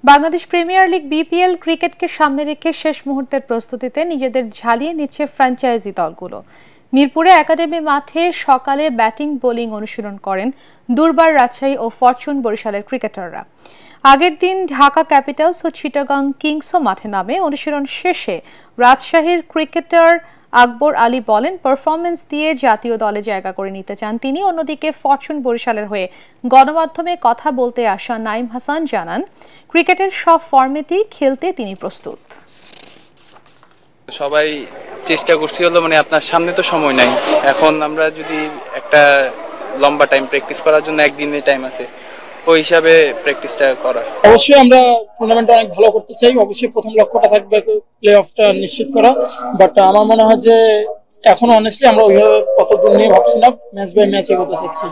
Bangladesh premier league BPL ক্রিকেটকে সামনে রেখে শেষ মুহূর্তের প্রস্তুতিতে নিজেদের ঝালিয়ে নিচ্ছে ফ্র্যাঞ্চাইজি দলগুলো। মিরপুরে একাডেমি মাঠে সকালে ব্যাটিং বোলিং অনুশীলন করেন দুর্বার রাজশাহী ও ফরচুন বরিশালের ক্রিকেটাররা। আগের দিন ঢাকা ক্যাপিটালস ও চিটাগাং কিংসও মাঠে নামে। অনুশীলন শেষে রাজশাহীর ক্রিকেটার আকবর আলী বলেন, পারফরমেন্স দিয়ে জাতীয় দলে জায়গা করে নিতে চান তিনি। অন্যদিকে ফরচুন বরিশালের হয়ে গণমাধ্যমে কথা বলতে আসা নাইম হাসান জানান, ক্রিকেটের সব ফরম্যাটেই খেলতে তিনি প্রস্তুত। সবাই চেষ্টা করছি হলো আপনার সামনে তো সময় নাই। এখন আমরা যদি একটা লম্বা টাইম প্র্যাকটিস করার জন্য একদিনের টাইম আছে, ওই হিসাবে প্র্যাকটিসটা করা। অবশ্যই আমরা টুর্নামেন্টটা অনেক ভালো করতে চাই। অবশ্যই প্রথম লক্ষ্যটা থাকবে প্লে অফটা নিশ্চিত করা। বাট আমার মনে হয় যে এখনো অনেস্টলি আমরা ওইভাবে কত দূর নিয়ে ভাবছি না, ম্যাচ বাই ম্যাচ এগোতে চাচ্ছি।